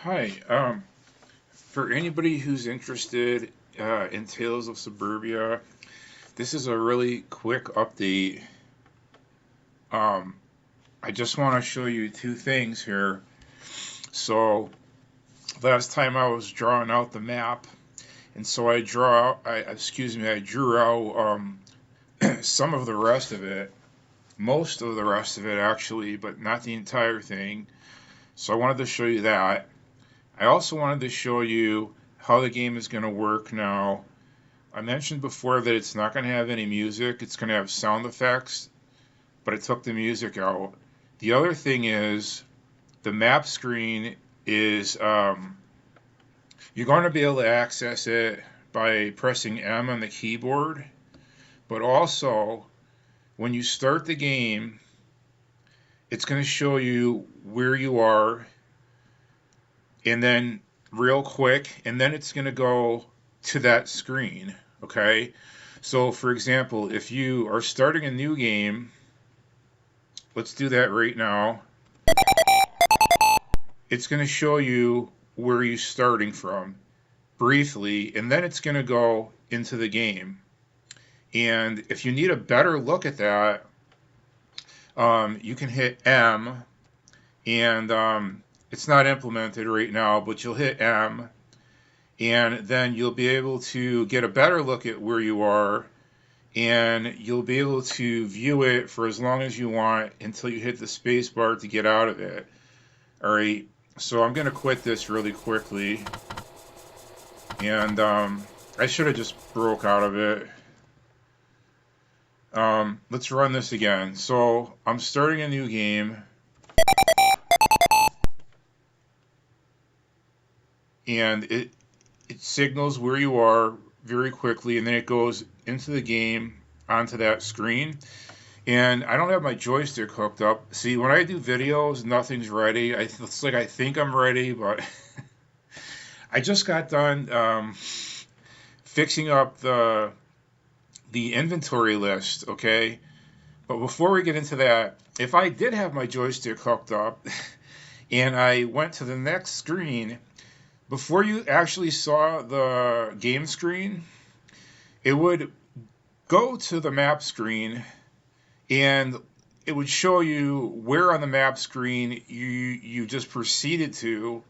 Hi. For anybody who's interested in Tales of Suburbia, this is a really quick update. Um, I just want to show you two things here. So last time I was drawing out the map, and so I drew out some of the rest of it, most of the rest of it actually, but not the entire thing. So I wanted to show you that. I also wanted to show you how the game is going to work now. I mentioned before that it's not going to have any music. It's going to have sound effects, but I took the music out. The other thing is the map screen is you're going to be able to access it by pressing M on the keyboard, but also when you start the game, it's going to show you where you are, and then real quick, and then it's going to go to that screen. Okay, so for example, if you are starting a new game, let's do that right now. It's going to show you where you're starting from briefly, and then it's going to go into the game. And if you need a better look at that, you can hit M, and it's not implemented right now, but you'll hit M, and then you'll be able to get a better look at where you are, and you'll be able to view it for as long as you want until you hit the space bar to get out of it. All right, so I'm going to quit this really quickly, and I should have just broke out of it. Let's run this again. So I'm starting a new game, and it signals where you are very quickly, and then it goes into the game onto that screen. And I don't have my joystick hooked up. See, when I do videos, nothing's ready. It's like I think I'm ready, but I just got done fixing up the inventory list. Okay, but before we get into that, if I did have my joystick hooked up and I went to the next screen, before you actually saw the game screen, it would go to the map screen, and it would show you where on the map screen you just proceeded to,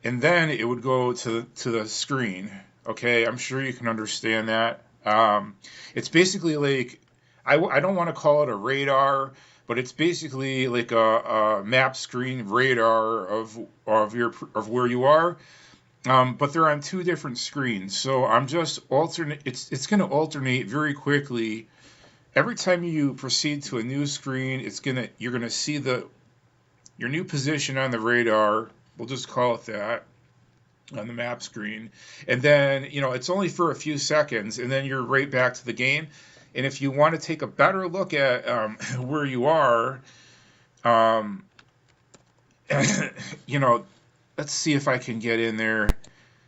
and then it would go to the screen. Okay, I'm sure you can understand that. It's basically like I don't want to call it a radar, but it's basically like a map screen radar of where you are. But they're on two different screens, so I'm just alternate. It's going to alternate very quickly. Every time you proceed to a new screen, you're gonna see your new position on the radar. We'll just call it that on the map screen, and then it's only for a few seconds, and then you're right back to the game. And if you want to take a better look at where you are, um, you know, let's see if I can get in there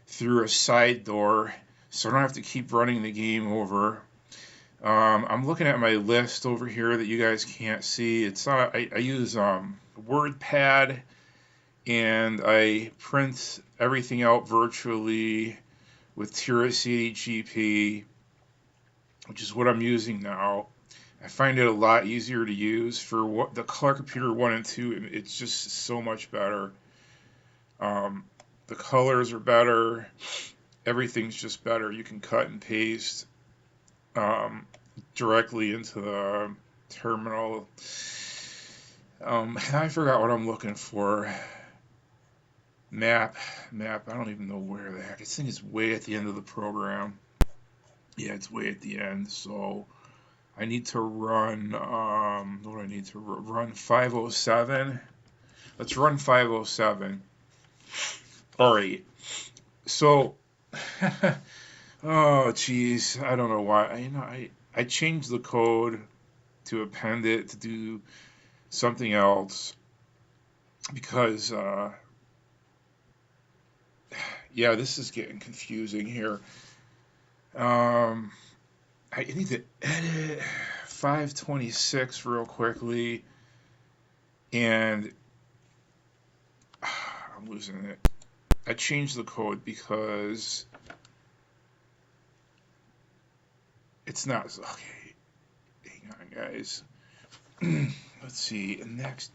through a side door, so I don't have to keep running the game over. I'm looking at my list over here that you guys can't see. It's I use WordPad, and I print everything out virtually with TiraCDGP, which is what I'm using now. I find it a lot easier to use for what the Color Computer 1 and 2. It's just so much better. Um, the colors are better. Everything's just better. You can cut and paste um, directly into the terminal. I forgot what I'm looking for. Map. I don't even know where the heck. This thing is way at the end of the program. Yeah, it's way at the end. So I need to run. What do I need to run? 507. Let's run 507. All right. So, oh geez, I don't know why. I changed the code to append it to do something else because yeah, this is getting confusing here. Um, I need to edit 526 real quickly, and I'm losing it. I changed the code because it's not okay. Hang on, guys. Let's see. Next.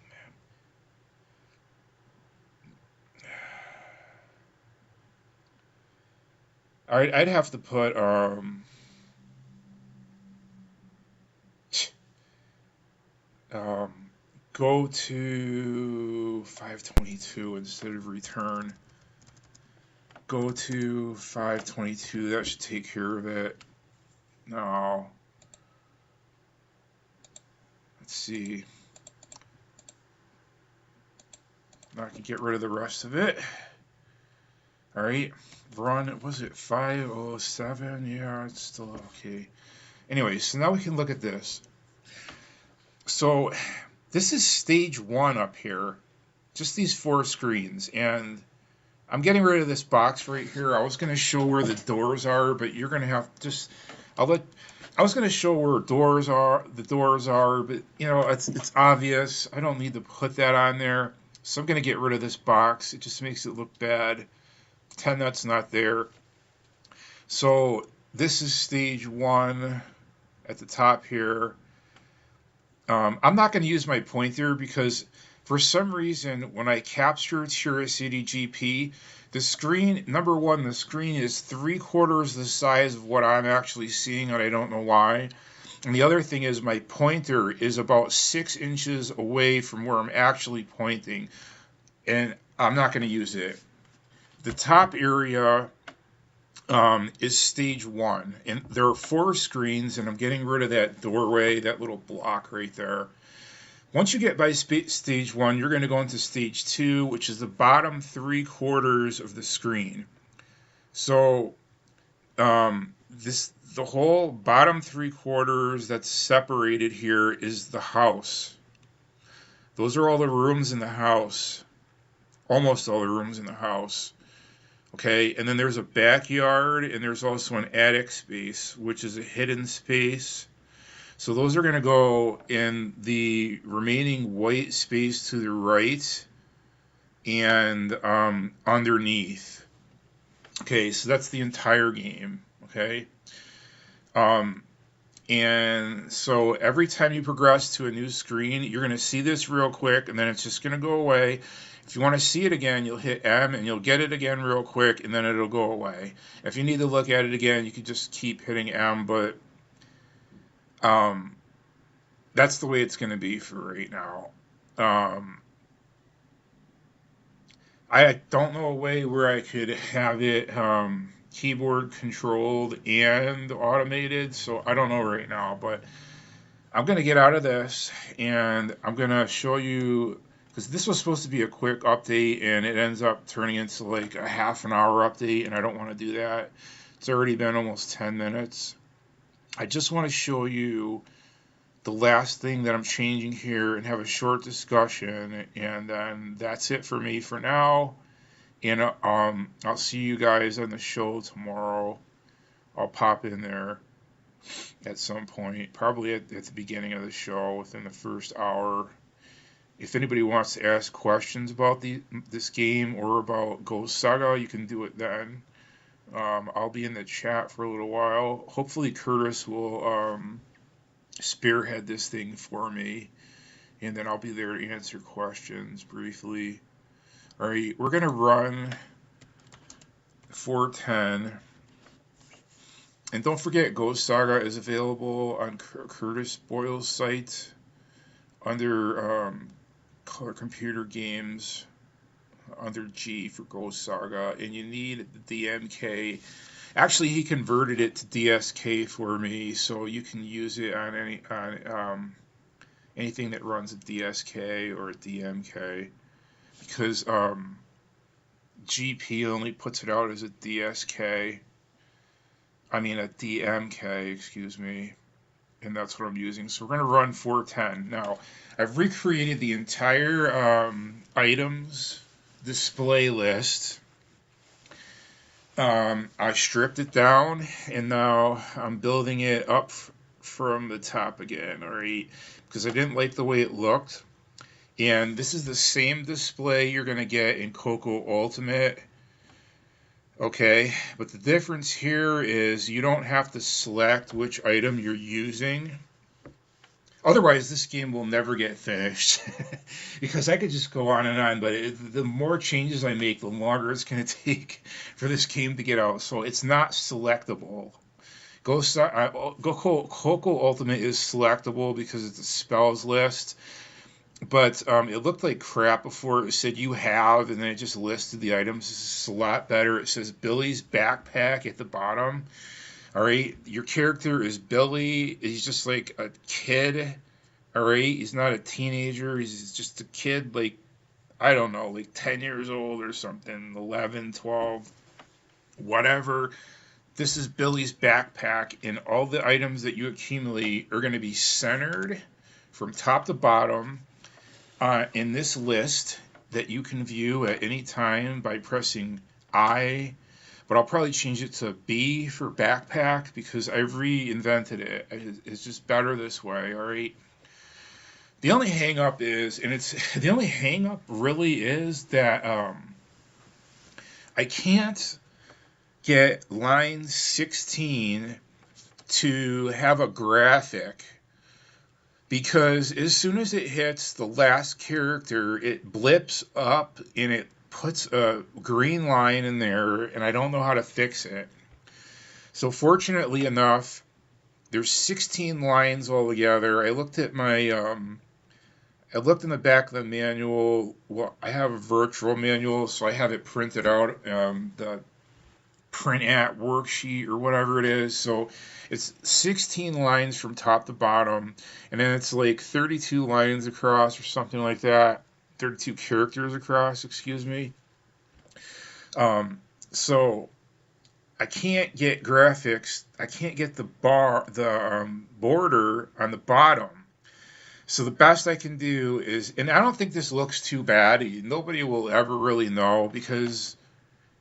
All right, I'd have to put um go to 522 instead of return. Go to 522. That should take care of it. No. Let's see. Now I can get rid of the rest of it. All right. Run. Was it 507? Yeah, it's still okay. Anyway, so now we can look at this. So this is stage 1 up here. Just these 4 screens. And I'm getting rid of this box right here. I was going to show where the doors are, but you're going to have just, I was going to show where the doors are, but you know, it's obvious. I don't need to put that on there. So I'm going to get rid of this box. It just makes it look bad. Pretend that's not there. So this is stage 1 at the top here. I'm not going to use my pointer because for some reason when I capture Tier City GP, the screen, number one, the screen is 3/4 the size of what I'm actually seeing, and I don't know why. And the other thing is my pointer is about 6 inches away from where I'm actually pointing, and I'm not going to use it. The top area is stage 1, and there are 4 screens, and I'm getting rid of that doorway, that little block right there. Once you get by stage 1, you're going to go into stage 2, which is the bottom 3/4 of the screen. So the whole bottom 3/4 that's separated here is the house. Those are all the rooms in the house, almost all the rooms in the house. Okay, and then there's a backyard, and there's also an attic space, which is a hidden space. So those are going to go in the remaining white space to the right and underneath. Okay, so that's the entire game. Okay, and so every time you progress to a new screen, you're going to see this real quick, and then it's just going to go away. If you want to see it again, you'll hit M, and you'll get it again real quick, and then it'll go away. If you need to look at it again, you can just keep hitting M, but that's the way it's going to be for right now. I don't know a way where I could have it keyboard controlled and automated, so I don't know right now, but I'm going to get out of this, and I'm going to show you, because this was supposed to be a quick update, and it ends up turning into like a half an hour update, and I don't want to do that. It's already been almost 10 minutes. I just want to show you the last thing that I'm changing here and have a short discussion, and then that's it for me for now. And I'll see you guys on the show tomorrow. I'll pop in there at some point, probably at the beginning of the show, within the first hour. If anybody wants to ask questions about this game or about Ghost Saga, you can do it then. I'll be in the chat for a little while. Hopefully Curtis will spearhead this thing for me, and then I'll be there to answer questions briefly. All right, we're going to run 410. And don't forget, Ghost Saga is available on Curtis Boyle's site under Color Computer Games, under G for Ghost Saga, and you need the DMK. Actually, he converted it to DSK for me, so you can use it on anything that runs a DSK or a DMK, because GP only puts it out as a DSK. I mean a DMK, excuse me, and that's what I'm using. So we're going to run 410. Now, I've recreated the entire items display list. I stripped it down, and now I'm building it up from the top again, alright? Because I didn't like the way it looked. And this is the same display you're going to get in Coco Ultimate. Okay, but the difference here is you don't have to select which item you're using. Otherwise, this game will never get finished because I could just go on and on. But the more changes I make, the longer it's going to take for this game to get out. So it's not selectable. Coco Ultimate is selectable because it's a spells list, but it looked like crap before. It said you have, and then it just listed the items. This is a lot better. It says Billy's backpack at the bottom. All right, your character is Billy. He's just like a kid. All right, he's not a teenager. He's just a kid, like, I don't know, like 10 years old or something, 11, 12, whatever. This is Billy's backpack, and all the items that you accumulate are going to be centered from top to bottom in this list that you can view at any time by pressing I. But I'll probably change it to B for backpack because I've reinvented it. It's just better this way, all right? The only hang up is, and it's the only hang up really is that I can't get line 16 to have a graphic because as soon as it hits the last character, it blips up and it puts a green line in there, and I don't know how to fix it. So fortunately enough, there's 16 lines altogether. I looked at my I looked in the back of the manual. Well, I have a virtual manual, so I have it printed out, the print at worksheet or whatever it is. So it's 16 lines from top to bottom, and then it's like 32 lines across or something like that. 32 characters across, excuse me. So I can't get graphics. I can't get the border on the bottom. So the best I can do is, and I don't think this looks too bad. Nobody will ever really know because,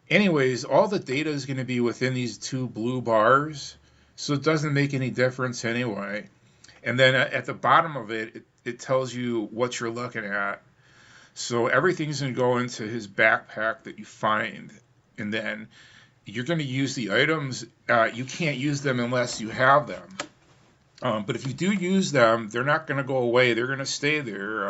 anyways, all the data is going to be within these two blue bars, so it doesn't make any difference anyway. And then at the bottom of it, it tells you what you're looking at. So everything's going to go into his backpack that you find, and then you're going to use the items. You can't use them unless you have them. But if you do use them, they're not going to go away. They're going to stay there.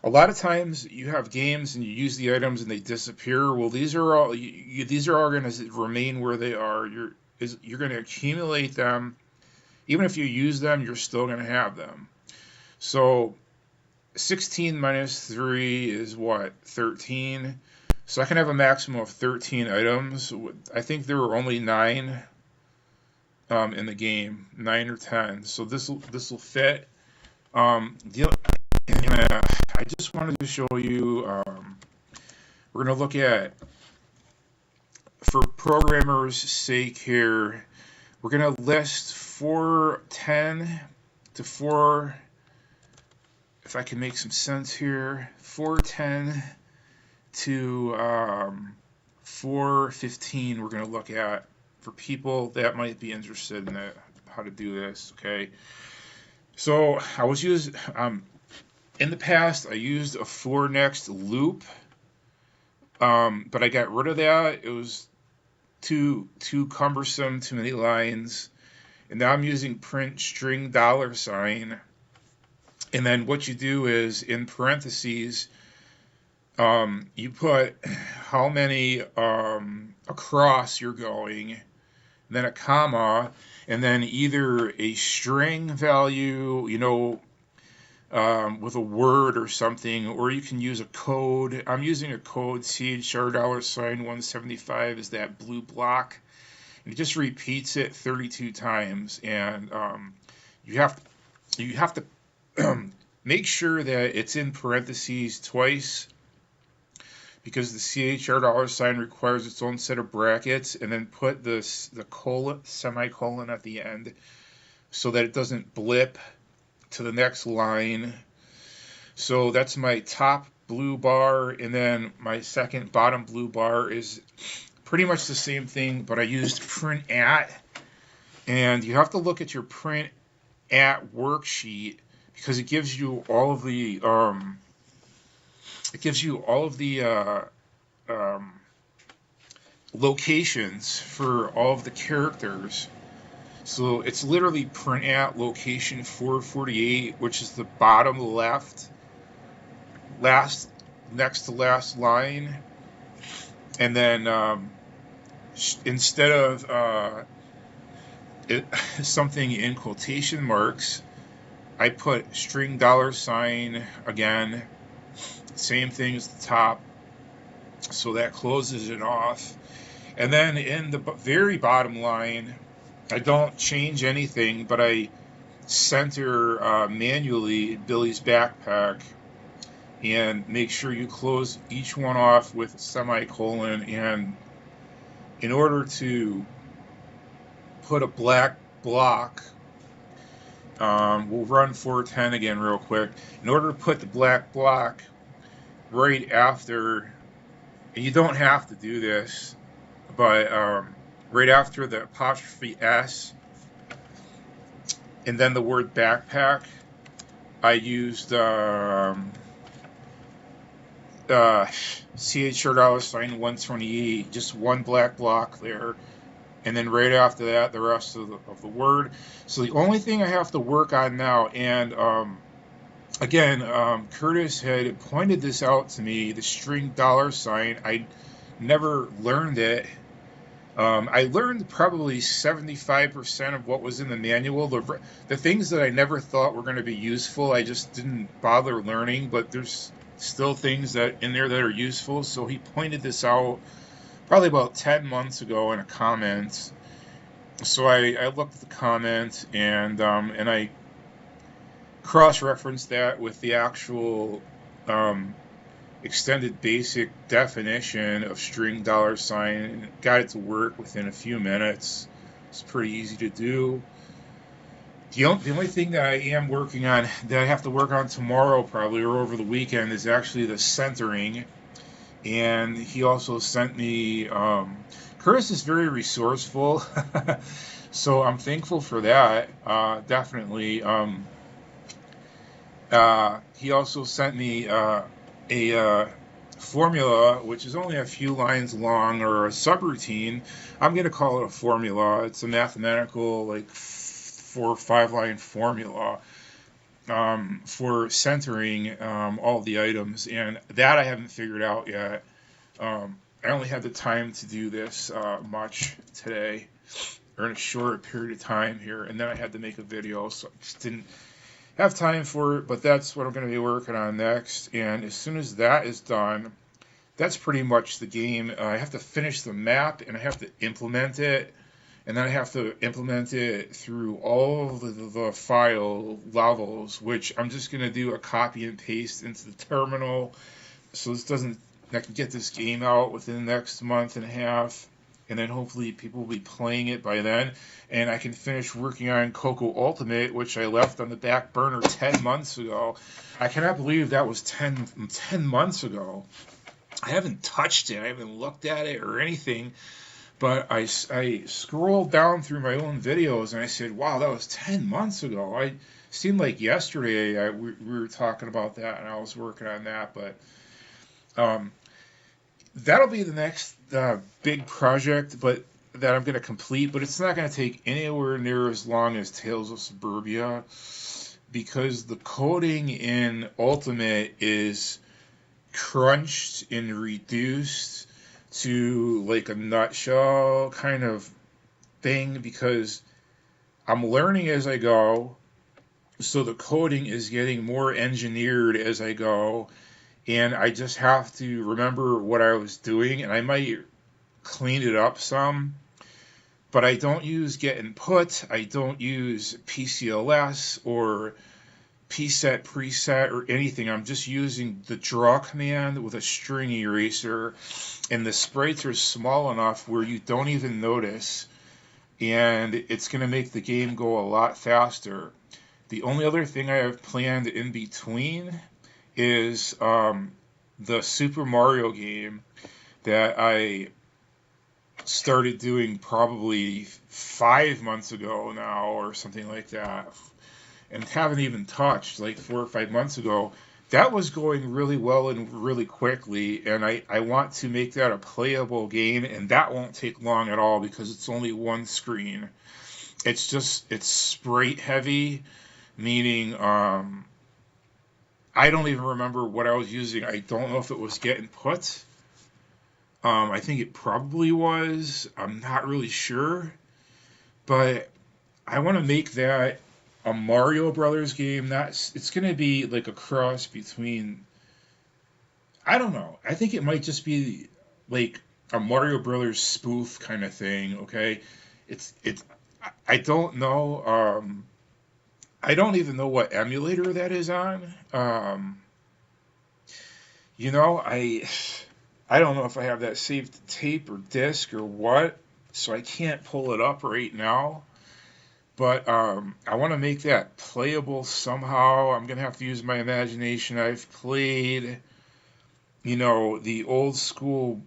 A lot of times you have games and you use the items and they disappear. Well, these are all going to remain where they are. You're going to accumulate them. Even if you use them, you're still going to have them. So 16 minus 3 is what? 13. So I can have a maximum of 13 items. I think there were only 9 in the game, 9 or 10. So this will fit. I just wanted to show you. We're going to look at, for programmers' sake here, we're going to list 410 to 4. If I can make some sense here, 410 to 415 we're going to look at for people that might be interested in how to do this, okay? So I was using, in the past, I used a for next loop, but I got rid of that. It was too cumbersome, too many lines. And now I'm using print string $. And then what you do is, in parentheses, you put how many across you're going, then a comma, and then either a string value, with a word or something, or you can use a code. I'm using a code, CHR $175 is that blue block. And it just repeats it 32 times, and you have to make sure that it's in parentheses twice, because the CHR $ requires its own set of brackets, and then put the semicolon at the end so that it doesn't blip to the next line. So that's my top blue bar, and then my second bottom blue bar is pretty much the same thing, but I used print at, and you have to look at your print at worksheet because it gives you all of the locations for all of the characters. So it's literally print at location 448, which is the bottom left, last, next to last line. And then instead of something in quotation marks, I put string $sign again, same thing as the top. So that closes it off. And then in the very bottom line, I don't change anything, but I center manually Billy's backpack and make sure you close each one off with a semicolon. And in order to put a black block, we'll run 410 again real quick. In order to put the black block right after, and you don't have to do this, but right after the apostrophe S and then the word backpack, I used CHR $sign 128, just one black block there. And then right after that, the rest of the word. So the only thing I have to work on now, and again, Curtis had pointed this out to me, the string $sign. I never learned it. I learned probably 75% of what was in the manual. The things that I never thought were going to be useful, I just didn't bother learning, but there's still things that in there that are useful. So he pointed this out probably about 10 months ago in a comment. So I looked at the comment and I cross-referenced that with the actual extended basic definition of string $sign and got it to work within a few minutes. It's pretty easy to do. The only thing that I am working on, that I have to work on tomorrow probably or over the weekend, is actually the centering. And he also sent me, Curtis is very resourceful, so I'm thankful for that, definitely. He also sent me a formula, which is only a few lines long, or a subroutine. I'm going to call it a formula. It's a mathematical, like 4 or 5 line formula for centering all the items, and that I haven't figured out yet. I only had the time to do this much today, or in a short period of time here, and then I had to make a video, so I just didn't have time for it, but that's what I'm going to be working on next. And as soon as that is done, that's pretty much the game. I have to finish the map, and I have to implement it, and then I have to implement it through all the file levels, which I'm just going to do a copy and paste into the terminal, so I can get this game out within the next month and a half, and then hopefully people will be playing it by then, and I can finish working on Coco Ultimate, which I left on the back burner 10 months ago. I cannot believe that was 10 months ago. I haven't touched it, I haven't looked at it or anything, but I scrolled down through my own videos and I said, wow, that was 10 months ago. It seemed like yesterday we were talking about that and I was working on that, but that'll be the next big project that I'm going to complete, but it's not going to take anywhere near as long as Tales of Suburbia, because the coding in Ultimate is crunched and reduced to like a nutshell kind of thing, because I'm learning as I go, so the coding is getting more engineered as I go, and I just have to remember what I was doing, and I might clean it up some, but I don't use get input, I don't use PCLS or pset preset or anything. I'm just using the draw command with a string eraser, and the sprites are small enough where you don't even notice, and it's going to make the game go a lot faster. The only other thing I have planned in between is the Super Mario game that I started doing probably 5 months ago now or something like that, and haven't even touched, like 4 or 5 months ago. that was going really well and really quickly, and I want to make that a playable game, and that won't take long at all because it's only one screen. It's sprite heavy, meaning I don't even remember what I was using. I don't know if it was get input. I think it probably was. I'm not really sure, but I want to make that a Mario Brothers game. That's it's gonna be like a cross between, I don't know. I think it might just be like a Mario Brothers spoof kind of thing. Okay, it's I don't know. I don't even know what emulator that is on. You know, I don't know if I have that saved to tape or disc or what, so I can't pull it up right now. But I want to make that playable somehow. I'm gonna have to use my imagination. I've played, the old school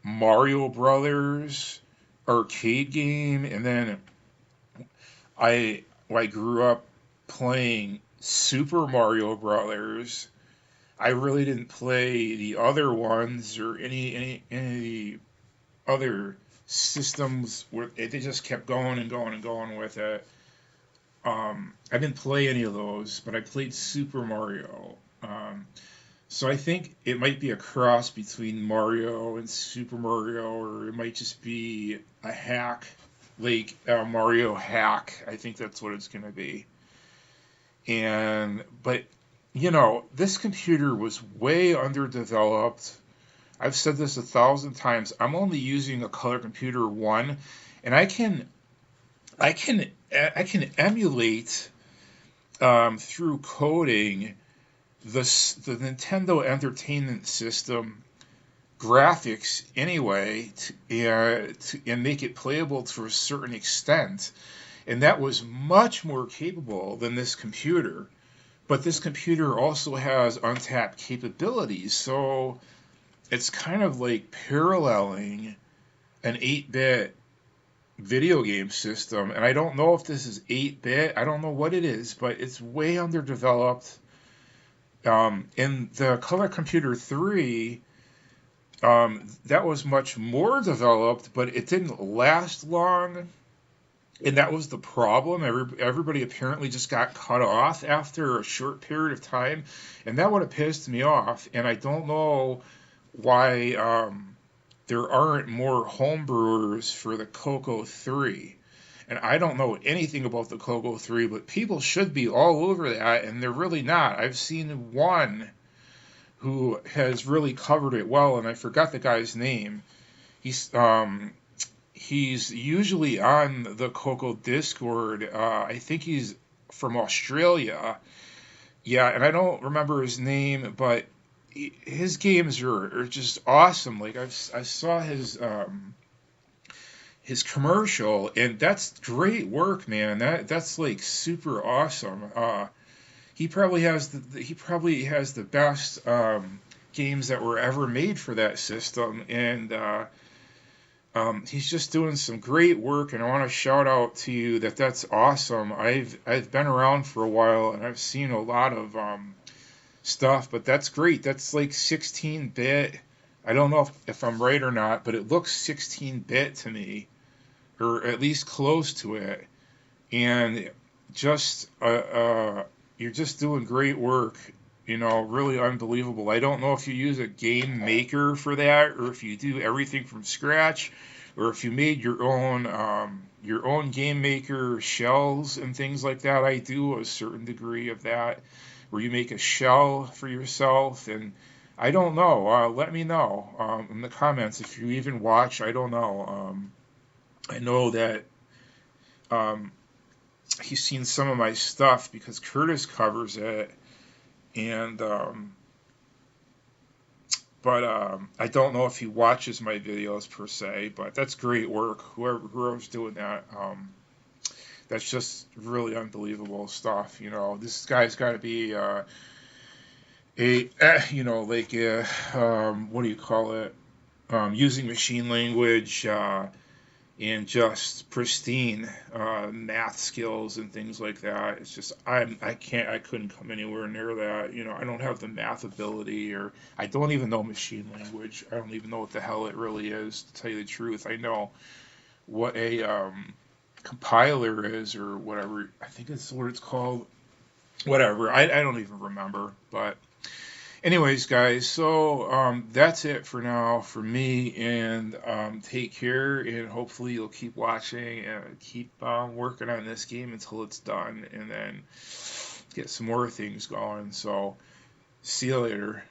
Mario Brothers arcade game, and then I grew up playing Super Mario Brothers. I really didn't play the other ones or any of the other systems where they just kept going and going and going with it. I didn't play any of those, but I played Super Mario. So I think it might be a cross between Mario and Super Mario, or it might just be a hack, like a Mario hack. I think that's what it's going to be. But this computer was way underdeveloped. I've said this 1,000 times. I'm only using a color computer one, and I can emulate through coding the Nintendo Entertainment System graphics anyway, and make it playable to a certain extent. And that was much more capable than this computer. But this computer also has untapped capabilities, so it's kind of like paralleling an 8-bit video game system. And I don't know if this is 8-bit, I don't know what it is, but it's way underdeveloped. In the Color Computer 3, that was much more developed, but it didn't last long. And that was the problem. Everybody apparently just got cut off after a short period of time, and that would have pissed me off. And I don't know why there aren't more homebrewers for the Coco 3. And I don't know anything about the Coco 3, but people should be all over that, and they're really not. I've seen one who has really covered it well, and I forgot the guy's name. He's He's usually on the Coco Discord. I think he's from Australia. Yeah, and I don't remember his name, but his games are just awesome. Like I saw his commercial, and that's great work, man. That's like super awesome. He probably has the best games that were ever made for that system, and he's just doing some great work, and I want to shout out to you that's awesome. I've been around for a while, and I've seen a lot of stuff, but that's great. That's like 16-bit. I don't know if I'm right or not, but it looks 16-bit to me, or at least close to it. And just you're just doing great work. Really unbelievable. I don't know if you use a game maker for that, or if you do everything from scratch, or if you made your own game maker shells and things like that. I do a certain degree of that, where you make a shell for yourself, and I don't know. Let me know in the comments if you even watch. I don't know. I know that he's seen some of my stuff because Curtis covers it. And but I don't know if he watches my videos per se, but that's great work. Whoever's doing that, that's just really unbelievable stuff. This guy's got to be like what do you call it? Using machine language, and just pristine math skills and things like that. It's just I couldn't come anywhere near that. I don't have the math ability, or I don't even know machine language. I don't even know what the hell it really is, to tell you the truth. I know what a compiler is, or whatever. I think that's what it's called. Whatever. I don't even remember. But anyways, guys, so that's it for now for me, and take care, and hopefully you'll keep watching and keep working on this game until it's done, and then get some more things going. So, see you later.